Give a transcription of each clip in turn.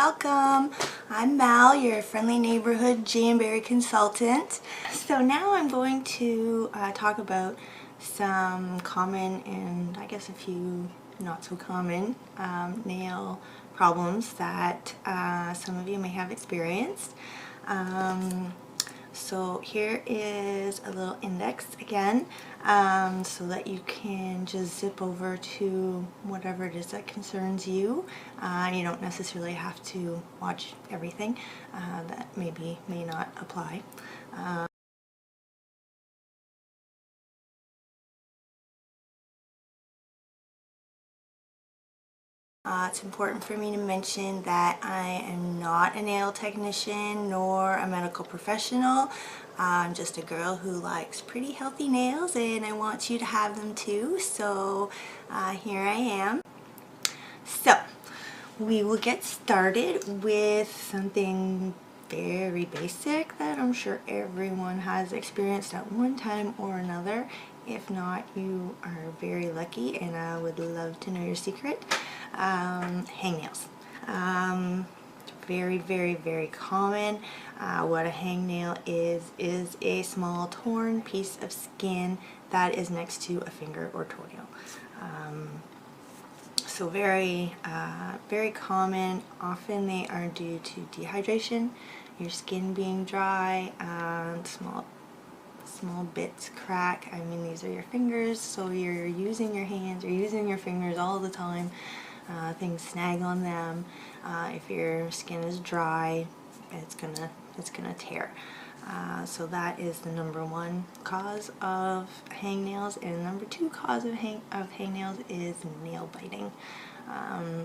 welcome. I'm Mal, your friendly neighborhood Jamberry consultant. So now I'm going to talk about some common and I guess a few not so common nail problems that some of you may have experienced. So here is a little index again, so that you can just zip over to whatever it is that concerns you. You don't necessarily have to watch everything that may not apply. It's important for me to mention that I am not a nail technician nor a medical professional. I'm just a girl who likes pretty healthy nails, and I want you to have them too, so here I am. So we will get started with something very basic that I'm sure everyone has experienced at one time or another. If not, you are very lucky and I would love to know your secret. Hangnails. Very common. What a hangnail is a small torn piece of skin that is next to a finger or toenail. So very common. Often they are due to dehydration, your skin being dry, small bits crack. I mean, these are your fingers, so you're using your hands, you're using your fingers all the time. Things snag on them. If your skin is dry, it's gonna tear. So that is the number one cause of hangnails, and number two cause of hangnails is nail biting.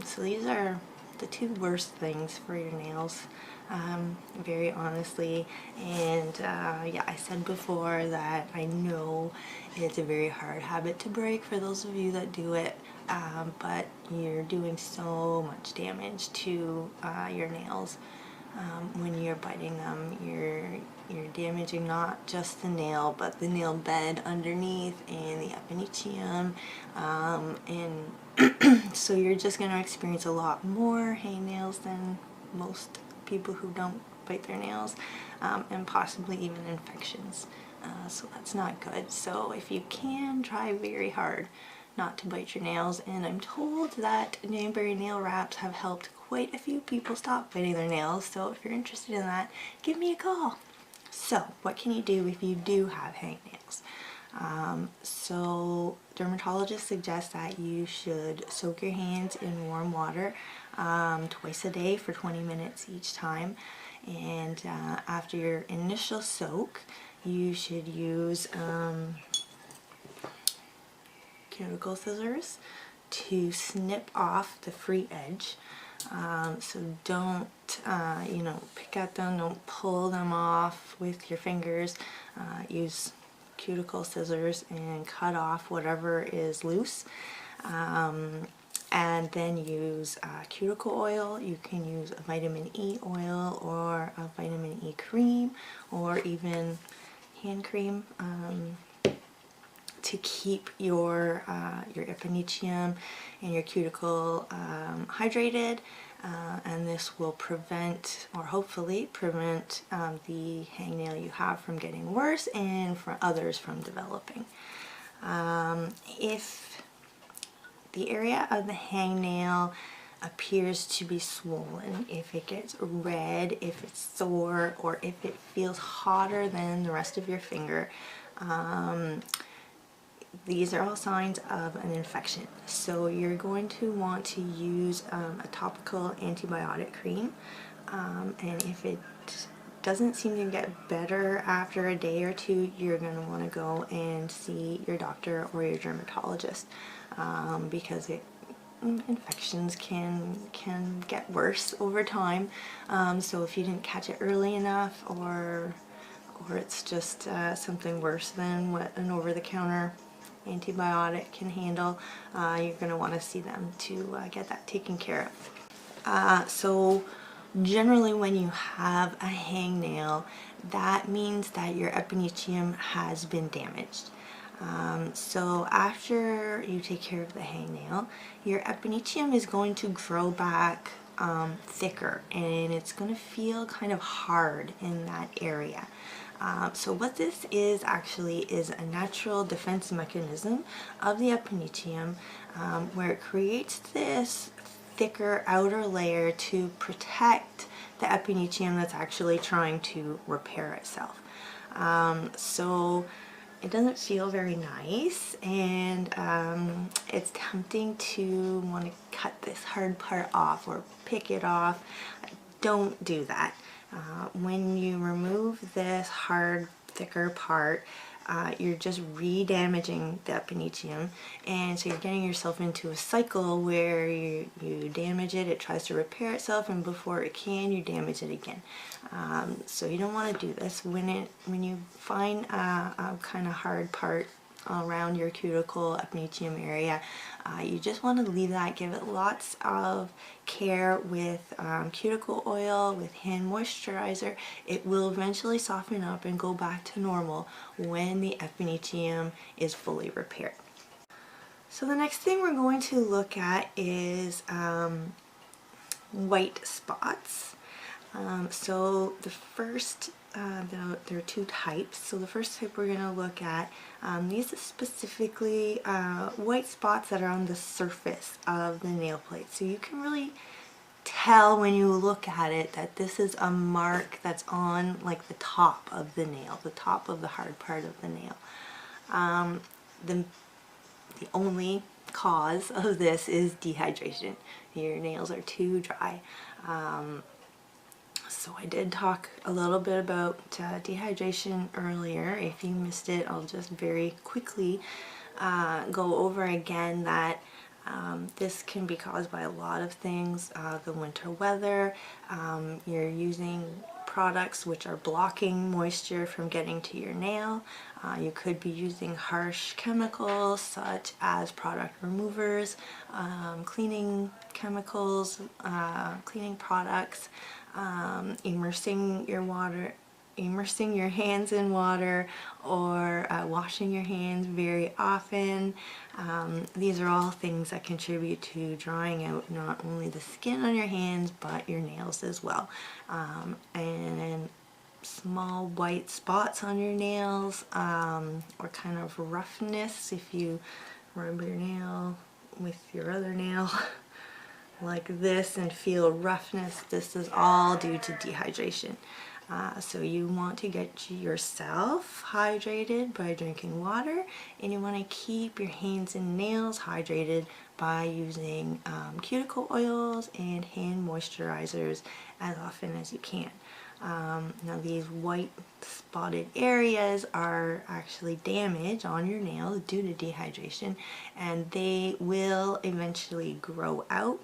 So these are the two worst things for your nails, very honestly. And yeah, I said before that I know it's a very hard habit to break for those of you that do it, but you're doing so much damage to your nails. When you're biting them, you're damaging not just the nail, but the nail bed underneath and the epinicium, and so you're just going to experience a lot more hangnails than most people who don't bite their nails, and possibly even infections. So that's not good. So if you can, try very hard not to bite your nails, and I'm told that Jamberry nail wraps have helped quite a few people stop biting their nails, so if you're interested in that, give me a call. So what can you do if you do have hangnails? So dermatologists suggest that you should soak your hands in warm water twice a day for 20 minutes each time, and after your initial soak you should use cuticle scissors to snip off the free edge. So don't pick at them, don't pull them off with your fingers. Use cuticle scissors and cut off whatever is loose, and then use cuticle oil. You can use a vitamin E oil or a vitamin E cream, or even hand cream, to keep your epinicium and your cuticle hydrated, and this will prevent, or hopefully prevent, the hangnail you have from getting worse and for others from developing. If the area of the hangnail appears to be swollen, if it gets red, if it's sore, or if it feels hotter than the rest of your finger, these are all signs of an infection. So you're going to want to use a topical antibiotic cream, and if it doesn't seem to get better after a day or two, you're going to want to go and see your doctor or your dermatologist, because infections can get worse over time. So if you didn't catch it early enough, or it's just something worse than what an over-the-counter antibiotic can handle, you're going to want to see them to get that taken care of. So generally when you have a hangnail, that means that your epinicium has been damaged. So after you take care of the hangnail, your epinicium is going to grow back thicker, and it's going to feel kind of hard in that area. So what this is actually is a natural defense mechanism of the epinetium, where it creates this thicker outer layer to protect the epinetium that's actually trying to repair itself. So it doesn't feel very nice, and it's tempting to want to cut this hard part off or pick it off. Don't do that. When you remove this hard, thicker part, you're just re-damaging the epinetium, and so you're getting yourself into a cycle where you damage it, it tries to repair itself, and before it can, you damage it again. So you don't want to do this. When you find a kind of hard part around your cuticle epinetium area, you just want to leave that. Give it lots of care with cuticle oil, with hand moisturizer. It will eventually soften up and go back to normal when the epinetium is fully repaired. So the next thing we're going to look at is white spots. So the first, there are two types. So the first type we're going to look at, these are specifically white spots that are on the surface of the nail plate. So you can really tell when you look at it that this is a mark that's on like the top of the nail, the top of the hard part of the nail. The only cause of this is dehydration. Your nails are too dry. So I did talk a little bit about dehydration earlier. If you missed it, I'll just very quickly go over again that this can be caused by a lot of things. The winter weather, you're using products which are blocking moisture from getting to your nail. You could be using harsh chemicals such as product removers, cleaning chemicals, cleaning products, immersing your hands in water, or washing your hands very often. These are all things that contribute to drying out not only the skin on your hands but your nails as well. And small white spots on your nails, or kind of roughness if you rub your nail with your other nail like this and feel roughness. This is all due to dehydration. So you want to get yourself hydrated by drinking water, and you want to keep your hands and nails hydrated by using cuticle oils and hand moisturizers as often as you can. Now these white spotted areas are actually damage on your nails due to dehydration, and they will eventually grow out.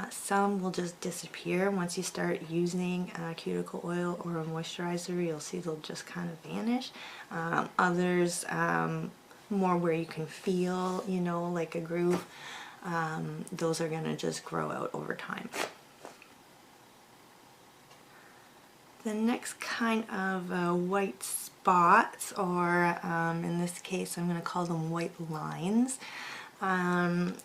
Some will just disappear once you start using cuticle oil or a moisturizer. You'll see they'll just kind of vanish. Others, more where you can feel, you know, like a groove, those are going to just grow out over time. The next kind of white spots, or in this case I'm going to call them white lines. The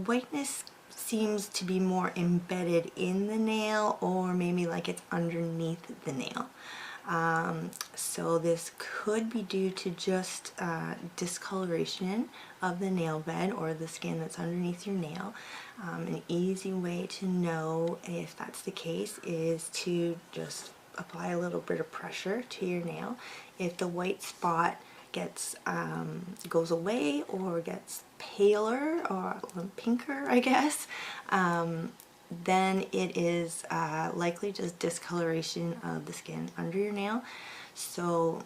whiteness seems to be more embedded in the nail, or maybe like it's underneath the nail. So this could be due to just discoloration of the nail bed or the skin that's underneath your nail. An easy way to know if that's the case is to just apply a little bit of pressure to your nail. If the white spot goes away or gets paler or pinker, I guess, then it is likely just discoloration of the skin under your nail. So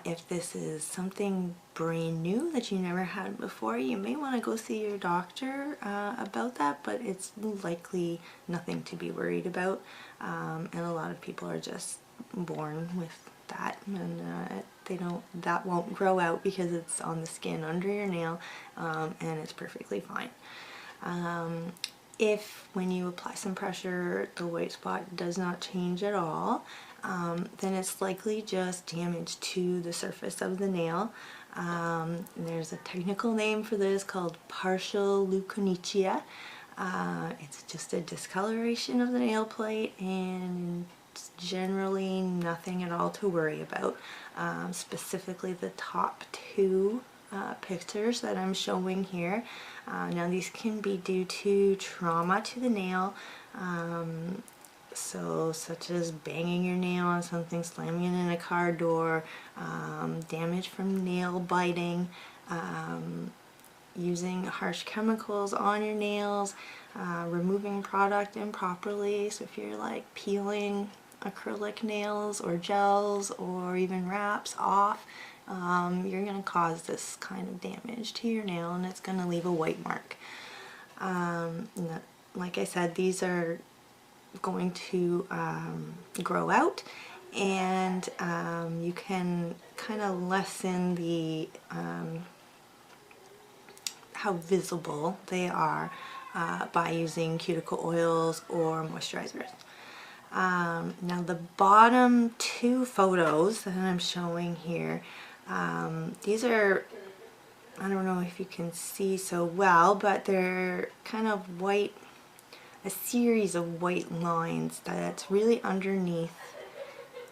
if this is something brand new that you never had before, you may want to go see your doctor about that, but it's likely nothing to be worried about. And a lot of people are just born with that, and that won't grow out because it's on the skin under your nail, and it's perfectly fine. If when you apply some pressure the white spot does not change at all, then it's likely just damage to the surface of the nail. There's a technical name for this called partial leukonychia. It's just a discoloration of the nail plate, and it's generally nothing at all to worry about. Specifically the top two pictures that I'm showing here. Now these can be due to trauma to the nail, so such as banging your nail on something, slamming it in a car door, damage from nail biting, using harsh chemicals on your nails, removing product improperly. So if you're like peeling acrylic nails or gels or even wraps off, you're going to cause this kind of damage to your nail, and it's going to leave a white mark. Like I said, these are going to grow out, and you can kind of lessen the how visible they are by using cuticle oils or moisturizers. Now the bottom two photos that I'm showing here, these are, I don't know if you can see so well, but they're kind of white, a series of white lines that's really underneath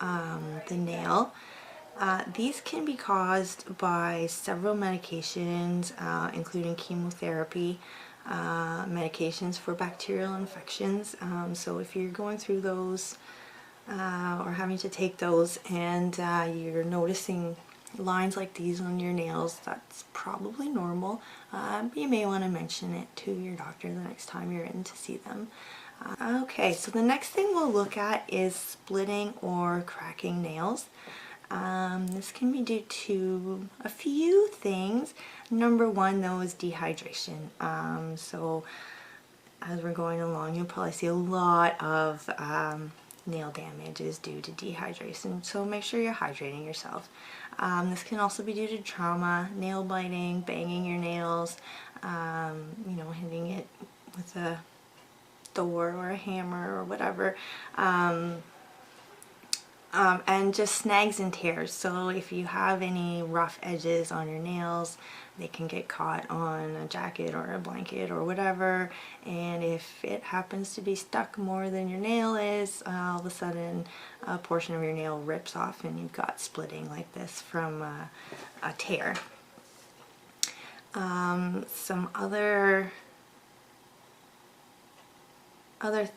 the nail. These can be caused by several medications, including chemotherapy, medications for bacterial infections. So if you're going through those or having to take those, and you're noticing lines like these on your nails, that's probably normal. You may want to mention it to your doctor the next time you're in to see them. Okay, so the next thing we'll look at is splitting or cracking nails. This can be due to a few things. Number one, though, is dehydration. So as we're going along, you'll probably see a lot of nail damage is due to dehydration, so make sure you're hydrating yourself. This can also be due to trauma, nail biting, banging your nails, you know, hitting it with a door or a hammer or whatever. And just snags and tears. So if you have any rough edges on your nails, they can get caught on a jacket or a blanket or whatever, and if it happens to be stuck more than your nail is, all of a sudden a portion of your nail rips off and you've got splitting like this from a tear. Some other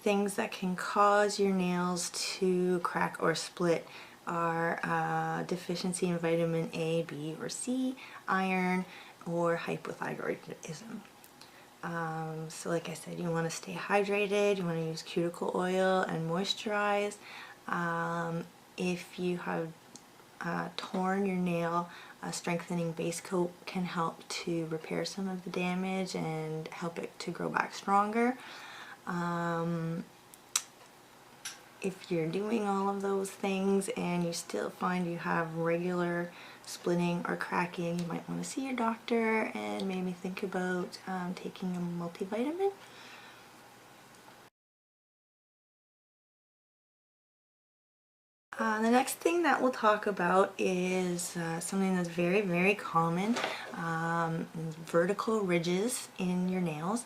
things that can cause your nails to crack or split are deficiency in vitamin A, B, or C, iron, or hypothyroidism. So like I said, you want to stay hydrated, you want to use cuticle oil and moisturize. If you have torn your nail, a strengthening base coat can help to repair some of the damage and help it to grow back stronger. If you're doing all of those things and you still find you have regular splitting or cracking, you might want to see your doctor and maybe think about taking a multivitamin. The next thing that we'll talk about is something that's very, very common, vertical ridges in your nails.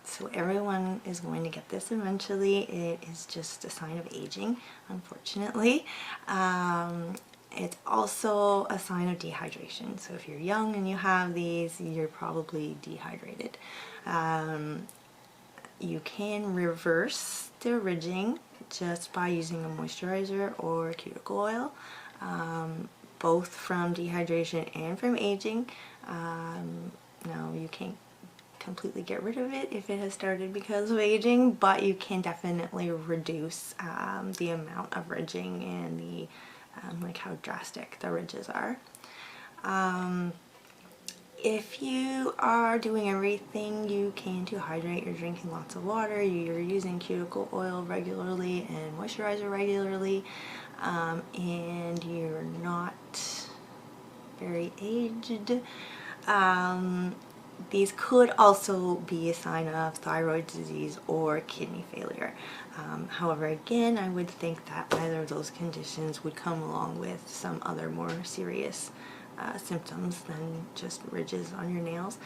So everyone is going to get this eventually. It is just a sign of aging, unfortunately. It's also a sign of dehydration. So if you're young and you have these, you're probably dehydrated. You can reverse the ridging just by using a moisturizer or cuticle oil, both from dehydration and from aging. Now you can't completely get rid of it if it has started because of aging, but you can definitely reduce the amount of ridging and the like how drastic the ridges are. If you are doing everything you can to hydrate, you're drinking lots of water, you're using cuticle oil regularly and moisturizer regularly, and you're not very aged, these could also be a sign of thyroid disease or kidney failure. However, again, I would think that either of those conditions would come along with some other more serious symptoms than just ridges on your nails.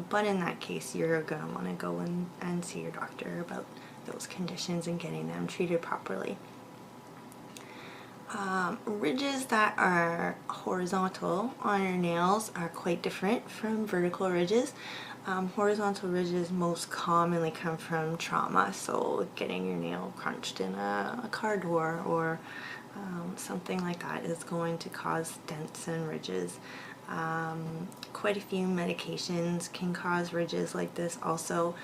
But in that case, you're going to want to go and see your doctor about those conditions and getting them treated properly. Ridges that are horizontal on your nails are quite different from vertical ridges. Horizontal ridges most commonly come from trauma, so getting your nail crunched in a car door or something like that is going to cause dents and ridges. Quite a few medications can cause ridges like this also.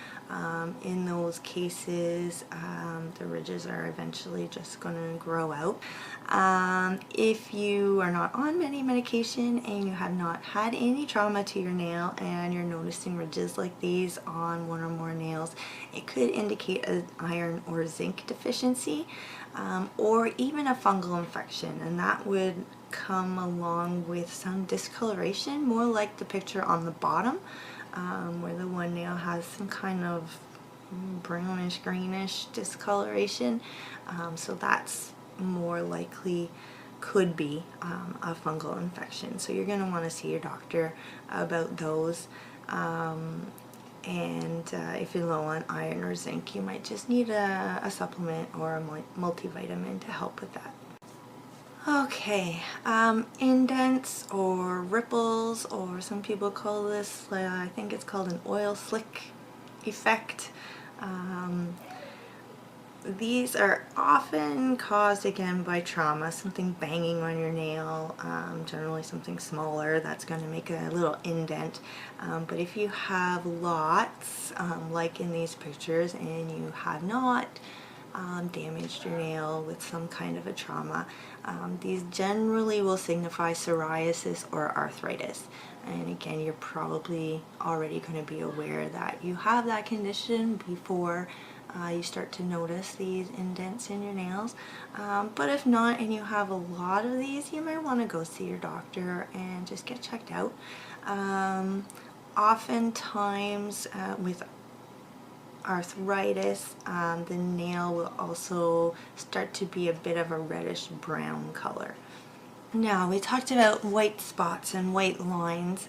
In those cases, the ridges are eventually just going to grow out. If you are not on any medication and you have not had any trauma to your nail and you're noticing ridges like these on one or more nails, it could indicate an iron or zinc deficiency, or even a fungal infection, and that would come along with some discoloration, more like the picture on the bottom, where the one nail has some kind of brownish greenish discoloration. So that's more likely could be a fungal infection. So you're going to want to see your doctor about those. And if you're low on iron or zinc, you might just need a supplement or a multivitamin to help with that. Okay, indents or ripples, or some people call this, I think it's called an oil slick effect. These are often caused again by trauma, something banging on your nail, generally something smaller that's going to make a little indent. But if you have lots, like in these pictures, and you have not damaged your nail with some kind of a trauma, these generally will signify psoriasis or arthritis. And again, you're probably already going to be aware that you have that condition before you start to notice these indents in your nails. But if not, and you have a lot of these, you might want to go see your doctor and just get checked out. Oftentimes with arthritis, the nail will also start to be a bit of a reddish brown color. Now, we talked about white spots and white lines.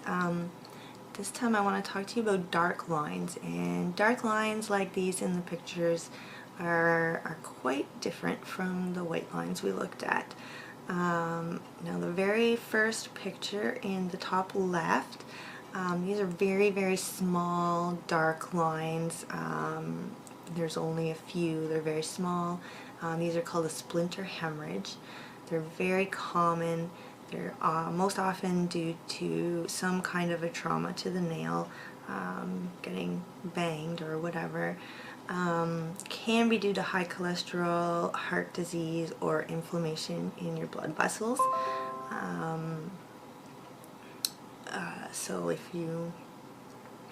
This time I want to talk to you about dark lines, and dark lines like these in the pictures are quite different from the white lines we looked at. Now, the very first picture in the top left, these are very, very small dark lines. There's only a few. They're very small. These are called a splinter hemorrhage. They're very common. They're most often due to some kind of a trauma to the nail, getting banged or whatever. Can be due to high cholesterol, heart disease, or inflammation in your blood vessels. So if you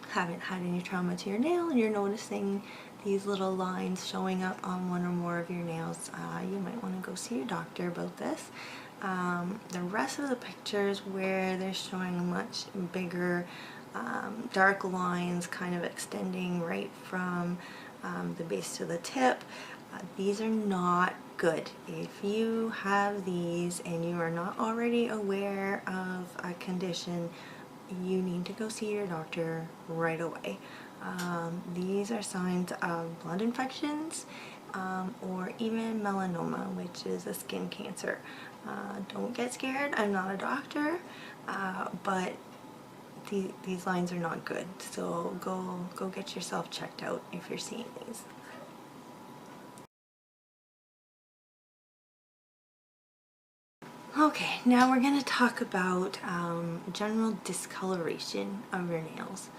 haven't had any trauma to your nail and you're noticing these little lines showing up on one or more of your nails, you might want to go see your doctor about this. The rest of the pictures where they're showing much bigger dark lines kind of extending right from the base to the tip, these are not good. If you have these and you are not already aware of a condition, you need to go see your doctor right away. These are signs of blood infections, or even melanoma, which is a skin cancer. Don't get scared, I'm not a doctor, but these lines are not good, so go get yourself checked out if you're seeing these. Okay, now we're going to talk about general discoloration of your nails.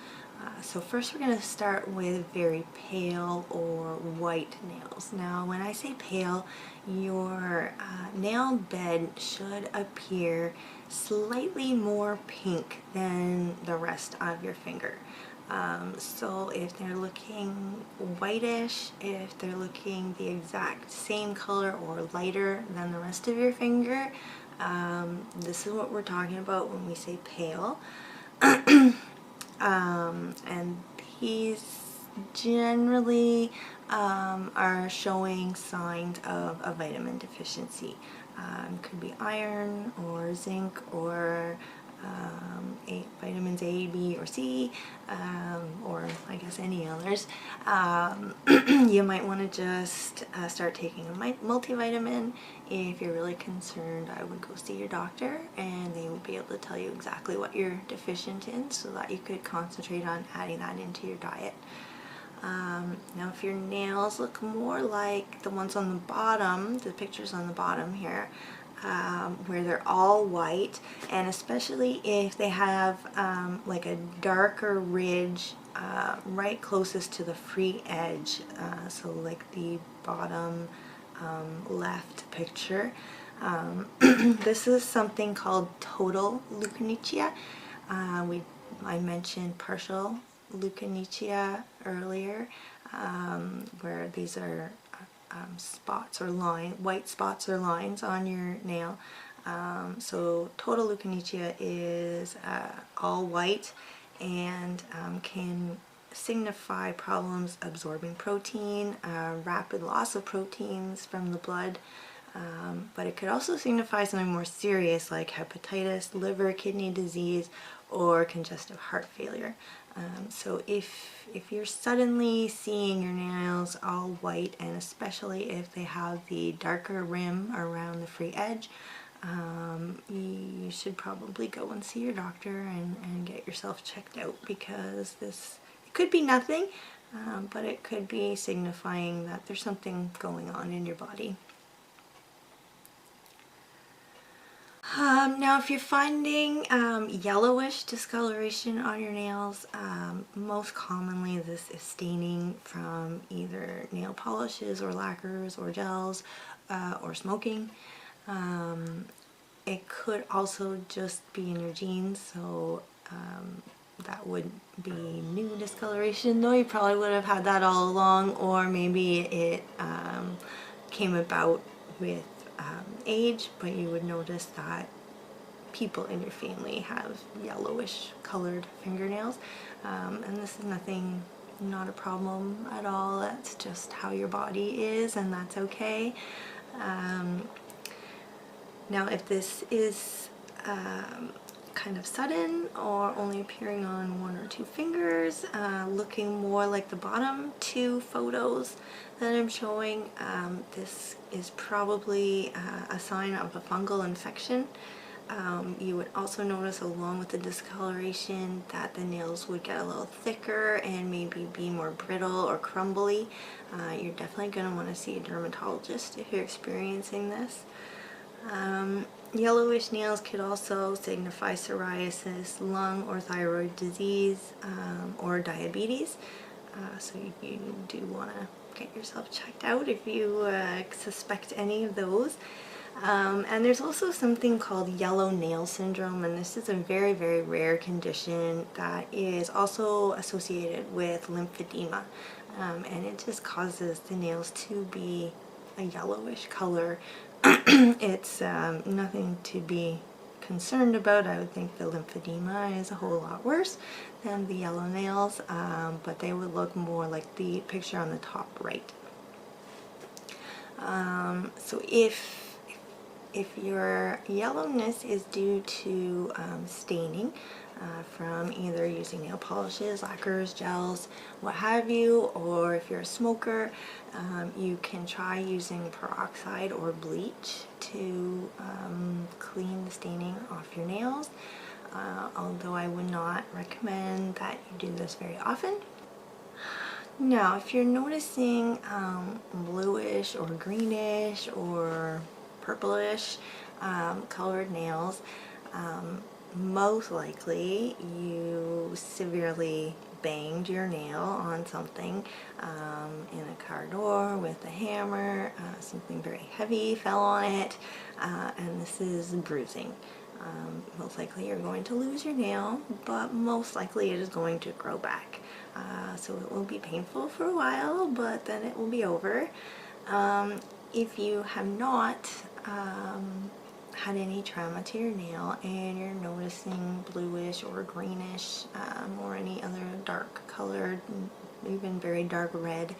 So first we're going to start with very pale or white nails. Now when I say pale, your nail bed should appear slightly more pink than the rest of your finger. So if they're looking whitish, if they're looking the exact same color or lighter than the rest of your finger, this is what we're talking about when we say pale. And these generally are showing signs of a vitamin deficiency. Could be iron or zinc or vitamins A, B, or C, or I guess any others, you might want to just start taking a multivitamin. If you're really concerned, I would go see your doctor and they would be able to tell you exactly what you're deficient in so that you could concentrate on adding that into your diet. Now if your nails look more like the ones on the bottom, the pictures on the bottom here, where they're all white, and especially if they have like a darker ridge right closest to the free edge, so like the bottom left picture. This is something called total leukonychia. I mentioned partial leukonychia earlier, where these are spots or white spots or lines on your nail. So total leukonychia is all white and can signify problems absorbing protein, rapid loss of proteins from the blood, but it could also signify something more serious like hepatitis, liver, kidney disease, or congestive heart failure. So if you're suddenly seeing your nails all white, and especially if they have the darker rim around the free edge, you should probably go and see your doctor and get yourself checked out, because it could be nothing, but it could be signifying that there's something going on in your body. Now if you're finding yellowish discoloration on your nails, most commonly this is staining from either nail polishes or lacquers or gels or smoking. It could also just be in your genes, so that would be new discoloration, though you probably would have had that all along, or maybe it came about with age, but you would notice that people in your family have yellowish colored fingernails, and this is not a problem at all. That's just how your body is, and that's okay. Now if this is kind of sudden or only appearing on one or two fingers, looking more like the bottom two photos that I'm showing, this is probably a sign of a fungal infection. You would also notice, along with the discoloration, that the nails would get a little thicker and maybe be more brittle or crumbly. You're definitely going to want to see a dermatologist if you're experiencing this. Yellowish nails could also signify psoriasis, lung or thyroid disease, or diabetes. So you do want to get yourself checked out if you suspect any of those. And there's also something called yellow nail syndrome, and this is a very, very rare condition that is also associated with lymphedema, and it just causes the nails to be a yellowish color. It's nothing to be concerned about. I would think the lymphedema is a whole lot worse than the yellow nails, but they would look more like the picture on the top right. So if your yellowness is due to staining from either using nail polishes, lacquers, gels, what have you, or if you're a smoker, you can try using peroxide or bleach to clean the staining off your nails, although I would not recommend that you do this very often. Now, if you're noticing bluish or greenish or purplish colored nails, most likely you severely banged your nail on something, in a car door with a hammer, something very heavy fell on it, and this is bruising. Most likely you're going to lose your nail, but most likely it is going to grow back. So it will be painful for a while, but then it will be over. If you have not had any trauma to your nail and you're noticing bluish or greenish, or any other dark colored, even very dark red,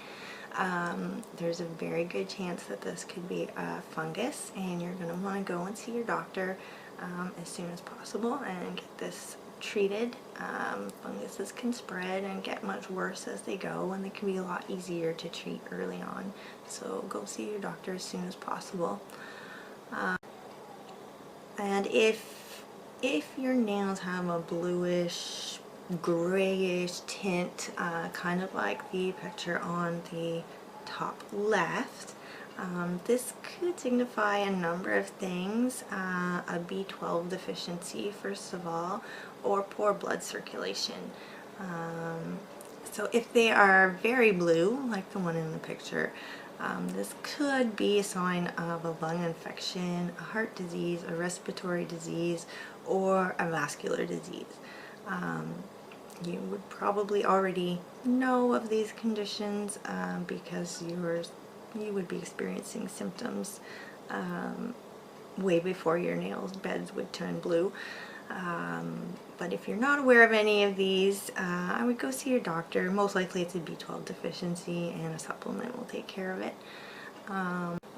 there's a very good chance that this could be a fungus, and you're going to want to go and see your doctor as soon as possible and get this treated. Funguses can spread and get much worse as they go, and they can be a lot easier to treat early on. So go see your doctor as soon as possible. And if your nails have a bluish, grayish tint, kind of like the picture on the top left, this could signify a number of things. A B12 deficiency, first of all, or poor blood circulation. So if they are very blue, like the one in the picture, this could be a sign of a lung infection, a heart disease, a respiratory disease, or a vascular disease. You would probably already know of these conditions because you would be experiencing symptoms way before your nails beds would turn blue. But if you're not aware of any of these, I would go see your doctor. Most likely it's a B12 deficiency, and a supplement will take care of it.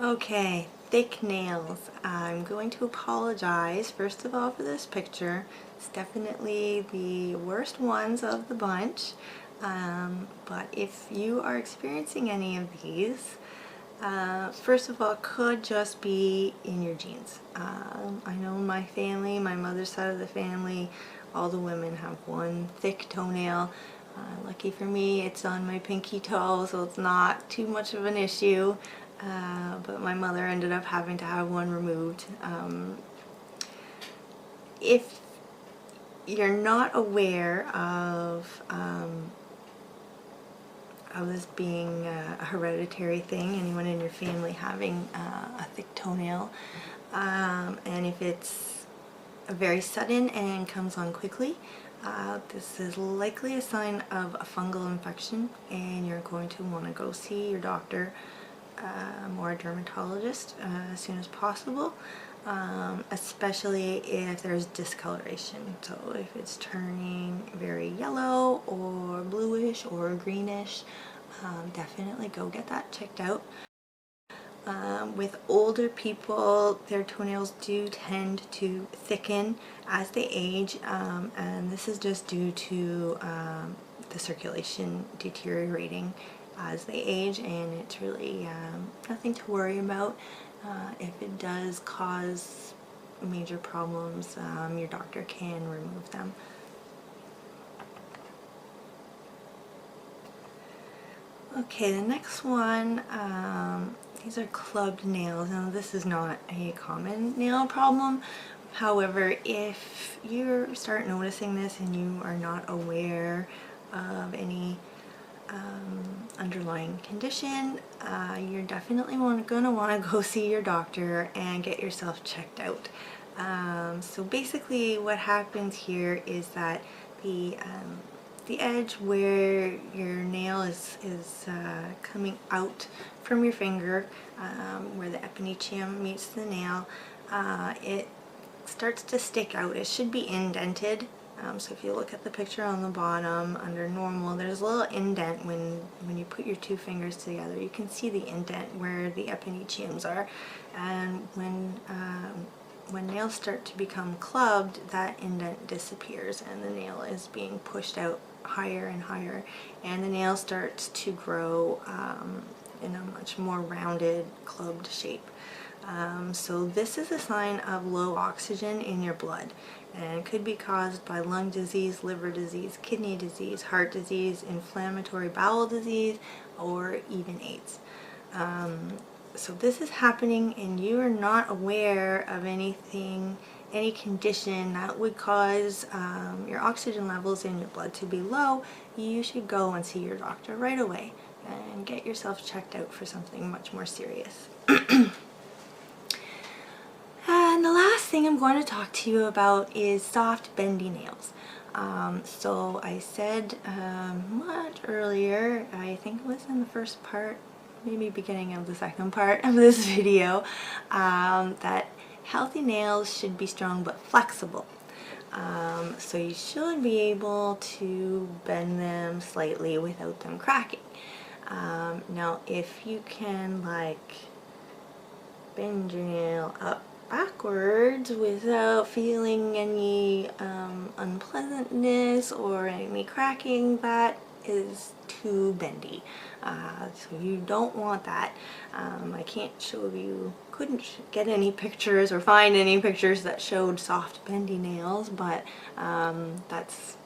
Okay, thick nails. I'm going to apologize first of all for this picture. It's definitely the worst ones of the bunch. But if you are experiencing any of these, first of all, it could just be in your genes. I know my family, my mother's side of the family, all the women have one thick toenail. Lucky for me, it's on my pinky toe, so it's not too much of an issue. But my mother ended up having to have one removed. If you're not aware of this being a hereditary thing, anyone in your family having a thick toenail, and if it's very sudden and comes on quickly, this is likely a sign of a fungal infection, and you're going to want to go see your doctor or a dermatologist as soon as possible, especially if there's discoloration. So if it's turning very yellow or bluish or greenish, definitely go get that checked out. With older people, their toenails do tend to thicken as they age, and this is just due to the circulation deteriorating as they age, and it's really nothing to worry about. If it does cause major problems, your doctor can remove them. Okay, the next one, these are clubbed nails. Now this is not a common nail problem. However, if you start noticing this and you are not aware of any underlying condition, you're definitely going to want to go see your doctor and get yourself checked out. So basically what happens here is that the edge where your nail is coming out from your finger, where the epinecium meets the nail, it starts to stick out. It should be indented. So if you look at the picture on the bottom under normal, there's a little indent when you put your two fingers together. You can see the indent where the epineciums are, and when nails start to become clubbed, that indent disappears and the nail is being pushed out higher and higher, and the nail starts to grow in a much more rounded, clubbed shape. So this is a sign of low oxygen in your blood, and it could be caused by lung disease, liver disease, kidney disease, heart disease, inflammatory bowel disease, or even AIDS. So this is happening and you are not aware of anything, any condition that would cause your oxygen levels in your blood to be low. You should go and see your doctor right away and get yourself checked out for something much more serious. And the last thing I'm going to talk to you about is soft, bendy nails. So I said much earlier, I think it was in the first part, maybe beginning of the second part of this video, that healthy nails should be strong but flexible. So you should be able to bend them slightly without them cracking. Now if you can like bend your nail up backwards without feeling any unpleasantness or any cracking, that is too bendy. So you don't want that. I can't show you, couldn't get any pictures or find any pictures that showed soft bendy nails, but that's,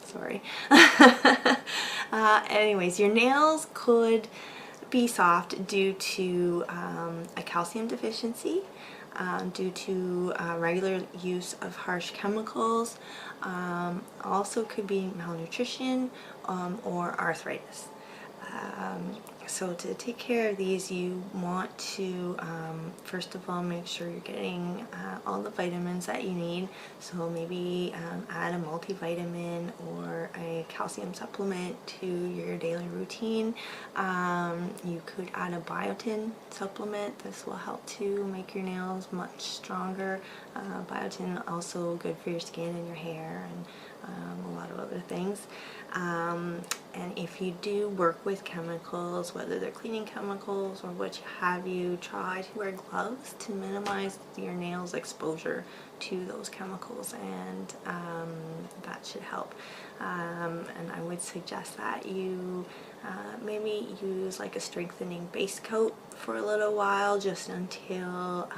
sorry. Anyways, your nails could be soft due to a calcium deficiency, due to regular use of harsh chemicals, also could be malnutrition, or arthritis. So to take care of these, you want to first of all make sure you're getting all the vitamins that you need. So maybe add a multivitamin or a calcium supplement to your daily routine. You could add a biotin supplement. This will help to make your nails much stronger. Biotin also good for your skin and your hair and a lot of other things. And if you do work with chemicals, whether they're cleaning chemicals or what have you, try to wear gloves to minimize your nails exposure to those chemicals, and that should help. And I would suggest that you maybe use like a strengthening base coat for a little while, just until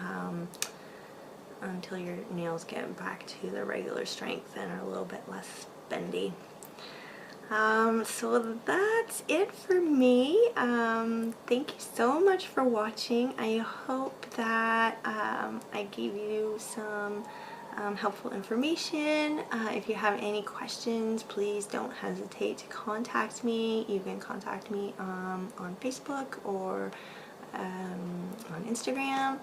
your nails get back to their regular strength and are a little bit less bendy. So that's it for me. Thank you so much for watching. I hope that I gave you some helpful information. If you have any questions, please don't hesitate to contact me. You can contact me on Facebook or on Instagram.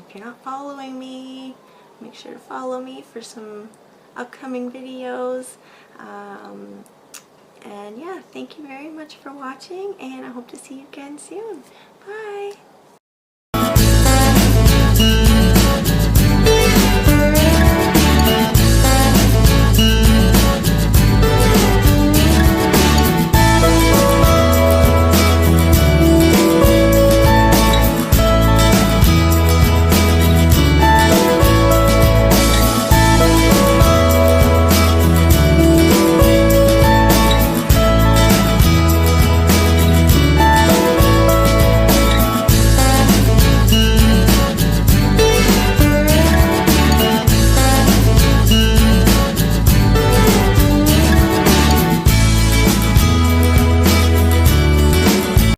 If you're not following me, make sure to follow me for some upcoming videos. And yeah, thank you very much for watching, and I hope to see you again soon. Bye!